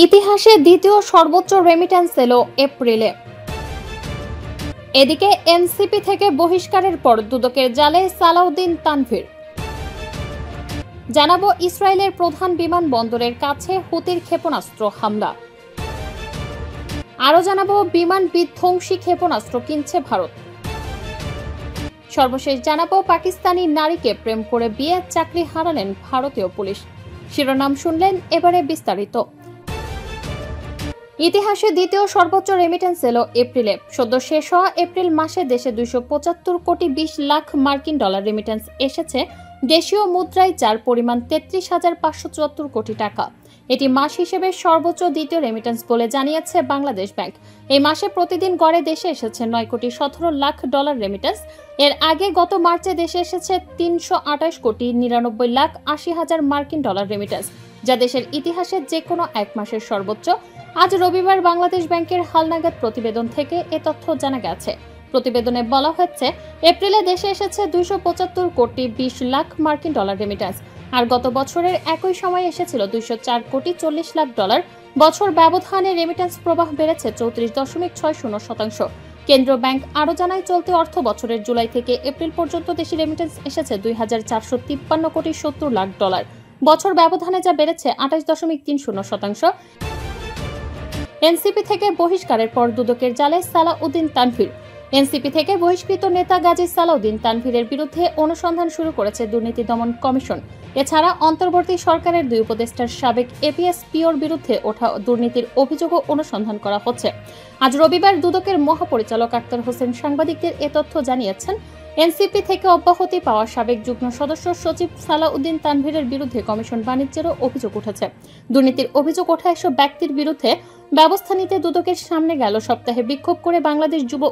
ইতিহাসে দ্বিতীয় সর্বোচ্চ রেমিট্যান্স এলো এপ্রিলে। এদিকে এনসিপি থেকে বহিষ্কারের পর দুদকের জালে সালাউদ্দিন তানভীর। জানাবো ইসরায়েলের প্রধান বিমানবন্দরের কাছে হুতির ক্ষেপণাস্ত্র হামলা। আরও জানাবো বিমান বিধ্বংসী ক্ষেপণাস্ত্র কিনছে ভারত। সর্বশেষ জানাবো পাকিস্তানি নারীকে প্রেম করে বিয়ে চাকরি হারালেন ভারতীয় পুলিশ। শিরোনাম শুনলেন, এবারে বিস্তারিত। ইতিহাসে দ্বিতীয় সর্বোচ্চ রেমিটেন্স এলো এপ্রিলে। সদ্য শেষ হওয়া এপ্রিল মাসে দেশে 275 কোটি 20 লাখ মার্কিন ডলার রেমিটেন্স এসেছে দেশীয় মুদ্রায়, যার পরিমাণ 33,574 কোটি টাকা। এটি মাস হিসেবে সর্বোচ্চ দ্বিতীয় রেমিটেন্স বলে জানিয়েছে বাংলাদেশ ব্যাংক। এই মাসে প্রতিদিন গড়ে দেশে এসেছে 9 কোটি 17 লাখ ডলার রেমিটেন্স। এর আগে গত মার্চে দেশে এসেছে 328 কোটি 99 লাখ 80 হাজার মার্কিন ডলার রেমিটেন্স, যা দেশের ইতিহাসে যে কোনো এক মাসের সর্বোচ্চ। আজ রবিবার বাংলাদেশ ব্যাংকের হালনাগাদ প্রতিবেদন থেকে এ তথ্য জানা গেছে। প্রতিবেদনে বলা হচ্ছে, এপ্রিলে দেশে এসেছে 275 কোটি 20 লাখ মার্কিন ডলার রেমিটেন্স, আর গত বছরের একই সময় এসেছিল 204 কোটি 40 লাখ ডলার। বছর ব্যবধানে রেমিটেন্স প্রবাহ বেড়েছে 34.60%। কেন্দ্রীয় ব্যাংক আরও জানায়, চলতি অর্থ বছরের জুলাই থেকে এপ্রিল পর্যন্ত দেশি রেমিটেন্স এসেছে 2,453 কোটি 70 লাখ ডলার। বছর ব্যবধানে যা বেড়েছে 28.30%। এনসিপি থেকে বহিষ্কারের পর দুদকের জালে সালাউদ্দিন তানভীর। এনসিপি থেকে বহিষ্কৃত নেতা গাজী সালাউদ্দিন তানভীরের বিরুদ্ধে অনুসন্ধান শুরু করেছে দুর্নীতি দমন কমিশন। এছাড়া অন্তর্বর্তী সরকারের 2 উপদেষ্টার সাবেক এপিএস পিওর বিরুদ্ধে ওঠা দুর্নীতির অভিযোগও অনুসন্ধান করা হচ্ছে। আজ রবিবার দুদকের মহাপরিচালক আক্তার হোসেন সাংবাদিকদের এ তথ্য জানিয়েছেন। এনসিপি থেকে অব্যাহতি পাওয়া সাবেক যুগ্ম সদস্য সচিব সালাউদ্দিন তানভীরের বিরুদ্ধে কমিশন বাণিজ্যেরও অভিযোগ উঠেছে। দুর্নীতির অভিযোগ ওঠা এসব ব্যক্তির বিরুদ্ধে ব্যবস্থা নিতে দুদকের সামনে গেল সপ্তাহে বিক্ষোভ করে বাংলাদেশ যুব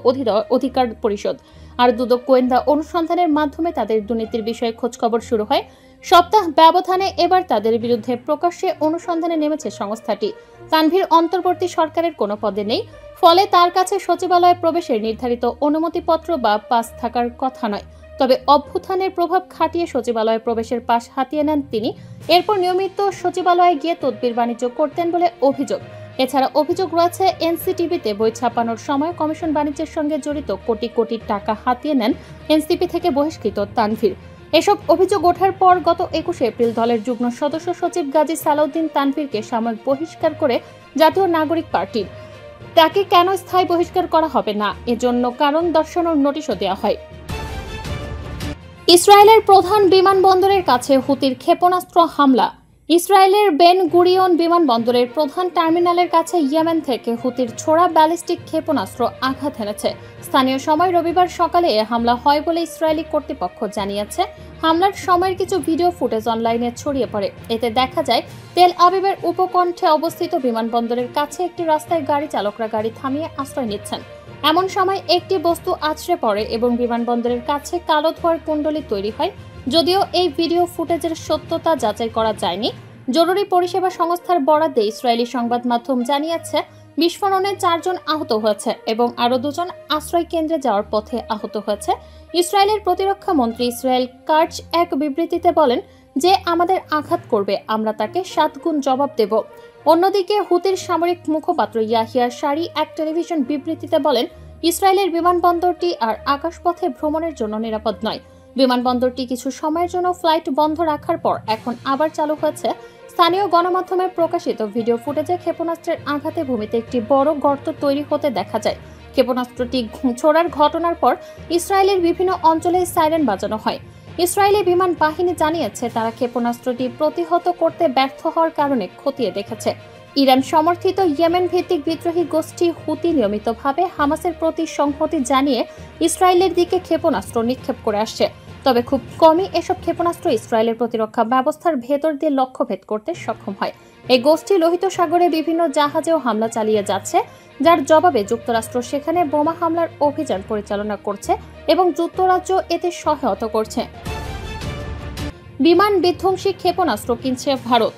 অধিকার পরিষদ। আর দুদক গোয়েন্দা অনুসন্ধানের মাধ্যমে তাদের দুর্নীতির বিষয়ে খোঁজখবর শুরু হয়। সপ্তাহ ব্যবধানে এবার তাদের বিরুদ্ধে প্রকাশ্যে অনুসন্ধানে নেমেছে সংস্থাটি। তানভীর অন্তর্বর্তী সরকারের কোনো পদে নেই, ফলে তার কাছে সচিবালয়ে প্রবেশের নির্ধারিত অনুমতিপত্র বা পাস থাকার কথা নয়। তবে অভ্যুত্থানের প্রভাব খাটিয়ে সচিবালয়ে প্রবেশের পাস হাতিয়ে নেন তিনি। এরপর নিয়মিত সচিবালয়ে গিয়ে তদবির বাণিজ্য করতেন বলে অভিযোগ। এছাড়া অভিযোগ রয়েছে, এনসিটিভিতে বই ছাপানোর সময় কমিশন বাণিজ্যের সঙ্গে জড়িত কোটি কোটি টাকা হাতিয়ে নেন এনসিপি থেকে বহিষ্কৃত তানভীর। এসব অভিযোগ ওঠার পর গত 21 এপ্রিল দলের যুগ্ম সদস্য সচিব গাজী সালাউদ্দিন তানভীরকে সাময়িক বহিষ্কার করে জাতীয় নাগরিক পার্টির। তাকে কেন স্থায়ী বহিষ্কার করা হবে না, এজন্য কারণ দর্শানোর নোটিশও দেওয়া হয়। ইসরায়েলের প্রধান বিমানবন্দরের কাছে হুতির ক্ষেপণাস্ত্র হামলা। ইসরায়েলের বেন গুরিয়ন বিমানবন্দরের প্রধান টার্মিনালের কাছে ইয়েমেন থেকে হুতির ছোড়া ব্যালিস্টিক ক্ষেপণাস্ত্র আঘাত হেনেছে। স্থানীয় সময় রবিবার সকালে এ হামলা হয় বলে ইসরায়েলি কর্তৃপক্ষ জানিয়েছে। হামলার সময়ের কিছু ভিডিও ফুটেজ অনলাইনে ছড়িয়ে পড়ে। এতে দেখা যায়, তেল আবিবের উপকণ্ঠে অবস্থিত বিমানবন্দরের কাছে একটি রাস্তায় গাড়ি চালকরা গাড়ি থামিয়ে আশ্রয় নিচ্ছেন। এমন সময় একটি বস্তু আছড়ে পড়ে এবং বিমানবন্দরের কাছে কালো ধোঁয়ার কুণ্ডলী তৈরি হয়। যদিও এই ভিডিও ফুটেজের সত্যতা যাচাই করা যায়নি। জরুরি পরিষেবা সংস্থার বরাদ্দে ইসরায়েলি সংবাদ মাধ্যম জানিয়েছে, বিস্ফোরণে 4 জন আহত হয়েছে এবং আরও 2 জন আশ্রয় কেন্দ্রে যাওয়ার পথে আহত হয়েছে। ইসরায়েলের প্রতিরক্ষা মন্ত্রী ইসরায়েল কার্জ এক বিবৃতিতে বলেন, যে আমাদের আঘাত করবে আমরা তাকে 7 গুণ জবাব দেব। অন্যদিকে হুতির সামরিক মুখপাত্র ইয়াহিয়া সারি এক টেলিভিশন বিবৃতিতে বলেন, ইসরায়েলের বিমানবন্দরটি আর আকাশপথে ভ্রমণের জন্য নিরাপদ নয়। বিমানবন্দরটি কিছু সময়ের জন্য ফ্লাইট বন্ধ রাখার পর এখন আবার চালু হয়েছে। স্থানীয় গণমাধ্যমে প্রকাশিত ভিডিও ফুটেজে ক্ষেপণাস্ত্রের আঘাতে ভূমিতে একটি বড় গর্ত তৈরি হতে দেখা যায়। ক্ষেপণাস্ত্রটি ছোড়ার ঘটনার পর ইসরায়েলের বিভিন্ন অঞ্চলে সাইরেন বাজানো হয়। ইসরায়েলি বিমান বাহিনী জানিয়েছে, তারা ক্ষেপণাস্ত্রটি প্রতিহত করতে ব্যর্থ হওয়ার কারণে খতিয়ে দেখেছে। ইরান সমর্থিত ইয়েমেন ভিত্তিক বিদ্রোহী গোষ্ঠী হুতি নিয়মিতভাবে হামাসের প্রতি সংহতি জানিয়ে ইসরায়েলের দিকে ক্ষেপণাস্ত্র নিক্ষেপ করে আসছে। তবে খুব কমই এসব ক্ষেপণাস্ত্র ইসরায়েলের প্রতিরক্ষা ব্যবস্থার ভেতর দিয়ে লক্ষ্যভেদ করতে সক্ষম হয়। এই গোষ্ঠী লোহিত সাগরে বিভিন্ন জাহাজেও হামলা চালিয়ে যাচ্ছে, যার জবাবে যুক্তরাষ্ট্র সেখানে বোমা হামলার অভিযান পরিচালনা করছে এবং যুক্তরাজ্য এতে সহায়তা করছে। বিমান বিধ্বংসী ক্ষেপণাস্ত্র কিনছে ভারত।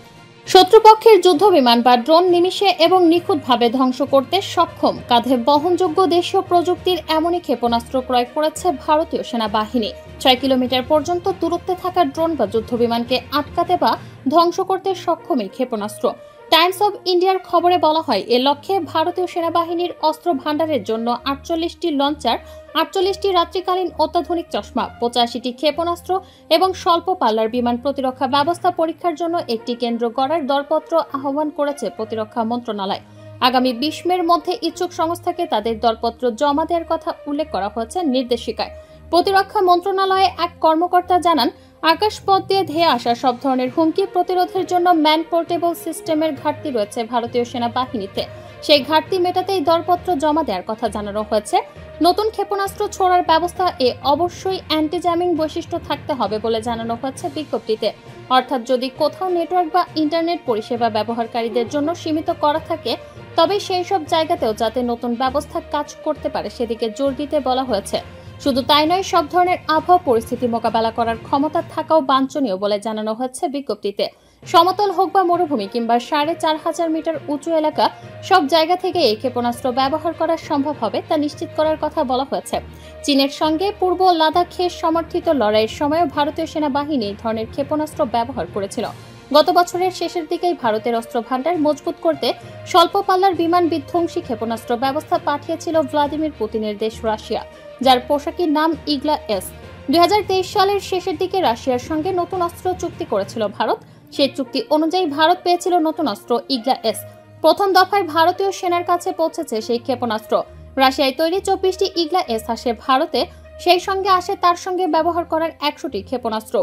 শত্রুপক্ষের যুদ্ধ বিমান বা ড্রোন নিমিষে এবং নিখুঁতভাবে ধ্বংস করতে সক্ষম কাঁধে বহনযোগ্য দেশীয় প্রযুক্তির এমনই ক্ষেপণাস্ত্র ক্রয় করেছে ভারতীয় সেনাবাহিনী। 6 কিলোমিটার পর্যন্ত দূরত্বে থাকা ড্রোন বা যুদ্ধ বিমানকে আটকাতে বা ধ্বংস করতে সক্ষম এই ক্ষেপণাস্ত্র। টাইমস অব ইন্ডিয়ার খবরে বলা হয়, এ লক্ষ্যে ভারতীয় সেনাবাহিনীর অস্ত্র ভাণ্ডারের জন্য 48টি লঞ্চার, 48টি রাত্রিকালীন অত্যাধুনিক চশমা, 85টি ক্ষেপণাস্ত্র এবং স্বল্প পাল্লার বিমান প্রতিরক্ষা ব্যবস্থা পরীক্ষার জন্য একটি কেন্দ্র গড়ার দরপত্র আহ্বান করেছে প্রতিরক্ষা মন্ত্রণালয়। আগামী 20 মের মধ্যে ইচ্ছুক সংস্থাকে তাদের দরপত্র জমা দেওয়ার কথা উল্লেখ করা হয়েছে নির্দেশিকায়। প্রতিরক্ষা মন্ত্রণালয়ে এক কর্মকর্তা জানান, আকাশপথ দিয়ে ধেয়ে আসা সব ধরনের হুমকি প্রতিরোধের জন্য ম্যান পোর্টেবল সিস্টেমের ঘাটতি রয়েছে ভারতীয় সেনাবাহিনীতে। সেই ঘাটতি মেটাতেই দরপত্র জমা দেওয়ার কথা জানানো হয়েছে। নতুন ক্ষেপণাস্ত্র ছোড়ার ব্যবস্থা অবশ্যই অ্যান্টি জ্যামিং বৈশিষ্ট্য থাকতে হবে বলে জানানো হয়েছে বিজ্ঞপ্তিতে। অর্থাৎ যদি কোথাও নেটওয়ার্ক বা ইন্টারনেট পরিষেবা ব্যবহারকারীদের জন্য সীমিত করা থাকে, তবে সেই সব জায়গাতেও যাতে নতুন ব্যবস্থা কাজ করতে পারে সেদিকে জোর দিতে বলা হয়েছে। শুধু তাই নয়, সব ধরনের আবহাওয়া পরিস্থিতি মোকাবেলা করার ক্ষমতা থাকাও বাঞ্ছনীয় বলে জানানো হয়েছে বিজ্ঞপ্তিতে। সমতল হোক বা মরুভূমি কিংবা 4500 মিটার উঁচু এলাকা, সব জায়গা থেকে এই ক্ষেপণাস্ত্র ব্যবহার করা সম্ভব হবে তা নিশ্চিত করার কথা বলা হয়েছে। চীনের সঙ্গে পূর্ব লাদাখে সমর্থিত লড়াইয়ের সময়ও ভারতীয় সেনাবাহিনী এই ধরনের ক্ষেপণাস্ত্র ব্যবহার করেছিল। গত বছরের শেষের দিকেই ভারতের অস্ত্র ভাণ্ডার মজবুত করতে স্বল্প পাল্লার বিমান বিধ্বংসী ক্ষেপণাস্ত্র ব্যবস্থা পাঠিয়েছিল ভ্লাদিমির পুতিনের দেশ রাশিয়া, যার পোশাকি নাম ইগলা-এস। 2023 সালের শেষের দিকে রাশিয়ার সঙ্গে নতুন অস্ত্র চুক্তি করেছিল ভারত। সেই চুক্তি অনুযায়ী ভারত পেয়েছিল নতুন অস্ত্র ইগলা-এস। প্রথম দফায় ভারতীয় সেনার কাছে পৌঁছেছে সেই ক্ষেপণাস্ত্র। রাশিয়ায় তৈরি 24টি ইগলা-এস আসে ভারতে, সেই সঙ্গে আসে তার সঙ্গে ব্যবহার করার 100টি ক্ষেপণাস্ত্র।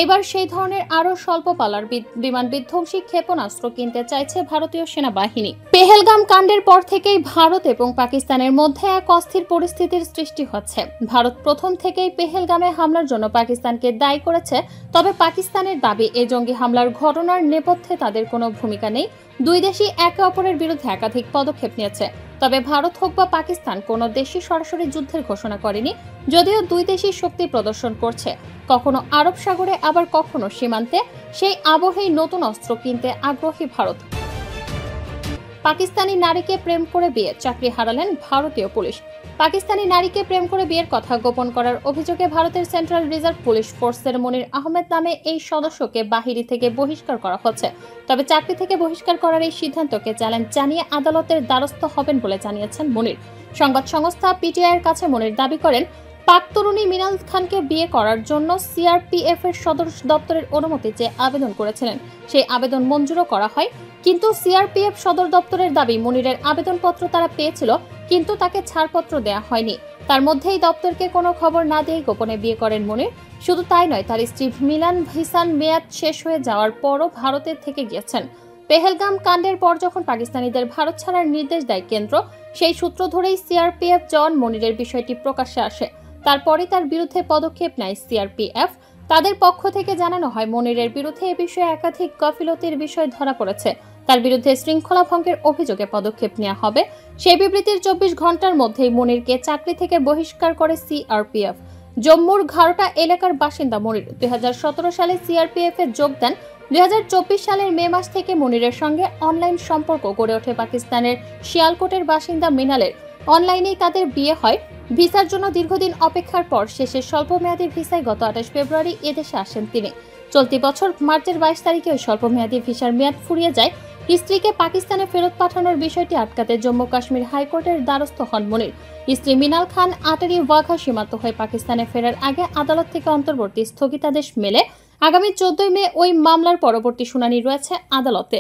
এইবার সেই ধরনের আরো স্বল্প পাল্লার বিমান বিধ্বংসী ক্ষেপণাস্ত্র কিনতে চাইছে ভারতীয় সেনাবাহিনী। পেহেলগাম কাণ্ডের পর থেকেই ভারত এবং পাকিস্তানের মধ্যে এক অস্থির পরিস্থিতির সৃষ্টি হচ্ছে। ভারত প্রথম থেকেই পেহেলগামে হামলার জন্য পাকিস্তানকে দায়ী করেছে, তবে পাকিস্তানের দাবি এই জঙ্গি হামলার ঘটনার নেপথ্যে তাদের কোনো ভূমিকা নেই। দুই দেশই একে অপরের বিরুদ্ধে একাধিক পদক্ষেপ নিয়েছে। তবে ভারত হোক বা পাকিস্তান কোনো দেশই সরাসরি যুদ্ধের ঘোষণা করেনি, যদিও দুই দেশই শক্তি প্রদর্শন করছে, কখনো আরব সাগরে আবার কখনো সীমান্তে। সেই আবহেই নতুন অস্ত্র কিনতে আগ্রহী ভারত। পাকিস্তানি নারীকে প্রেম করে বিয়ে, চাকরি হারালেন ভারতীয় পুলিশ। পাকিস্তানি নারীকে প্রেম করে বিয়ের কথা গোপন করার অভিযোগে ভারতের সেন্ট্রাল রিজার্ভ পুলিশ ফোর্সের মনির আহমেদ নামে এই সদস্যকে বাহিনী থেকে বহিষ্কার করা হচ্ছে। তবে চাকরি থেকে বহিষ্কার করার এই সিদ্ধান্তকে চ্যালেঞ্জ জানিয়ে আদালতের দ্বারস্থ হবেন বলে জানিয়েছেন মনির। সংবাদ সংস্থা পিটিআইয়ের কাছে মনির দাবি করেন, পাক তরুণী মিনাল খানকে বিয়ে করার জন্য সিআরপিএফ এর সদর দপ্তরের অনুমতি চেয়ে আবেদন করেছিলেন। সেই আবেদন মঞ্জুরও করা হয়, কিন্তু সিআরপিএফ সদর দপ্তরের দাবি মনিরের আবেদনপত্র তারা পেয়েছিল, কিন্তু তাকে ছাড়পত্র দেয়া হয়নি। তার মধ্যেই দপ্তরকে কোনো খবর না দিয়ে গোপনে বিয়ে করেন মনির। শুধু তাই নয়, তার স্ত্রী মিলান ভিসার মেয়াদ শেষ হয়ে যাওয়ার পরও ভারতে থেকে গিয়েছেন। পেহেলগাম কাণ্ডের পর যখন পাকিস্তানিদের ভারত ছাড়ার নির্দেশ দেয় কেন্দ্র, সেই সূত্র ধরেই সিআরপিএফ জওয়ান মনিরের বিষয়টি প্রকাশ্যে আসে। তারপরে তার বিরুদ্ধে পদক্ষেপ নেয় সিআরপিএফ। তাদের পক্ষ থেকে জানানো হয়, মনিরের বিরুদ্ধে এ বিষয়ে একাধিক গাফিলতির বিষয় ধরা পড়েছে। তার বিরুদ্ধে শৃঙ্খলা ভঙ্গের অভিযোগে পদক্ষেপ নেওয়া হবে। সেই বিবৃতির 24 ঘন্টার মধ্যেই মনিরকে চাকরি থেকে বহিষ্কার করে সিআরপিএফ। জম্মুর ঘারটা এলাকার বাসিন্দা মনির 2017 সালে সিআরপিএফ এ যোগ দেন। 2024 সালের মে মাস থেকে মনিরের সঙ্গে অনলাইন সম্পর্ক গড়ে ওঠে পাকিস্তানের শিয়ালকোটের বাসিন্দা মিনালের। অনলাইনেই তাদের বিয়ে হয়। ভিসার জন্য দীর্ঘদিন অপেক্ষার পর শেষে স্বল্পমেয়াদী ভিসায় গত 28 ফেব্রুয়ারি এদেশে আসেন তিনি। চলতি বছর মার্চের 22 তারিখে ওই স্বল্পমেয়াদী ভিসার মেয়াদ ফুরিয়ে যায়। স্ত্রীকে পাকিস্তানে ফেরত পাঠানোর বিষয়টি আটকাতে জম্মু কাশ্মীর হাইকোর্টের দ্বারস্থ হন মনির। স্ত্রী মিনাল খান আটারি ওয়াঘা সীমান্ত হয়ে পাকিস্তানে ফেরার আগে আদালত থেকে অন্তর্বর্তী স্থগিতাদেশ মেলে। আগামী 14 মে ওই মামলার পরবর্তী শুনানি রয়েছে আদালতে।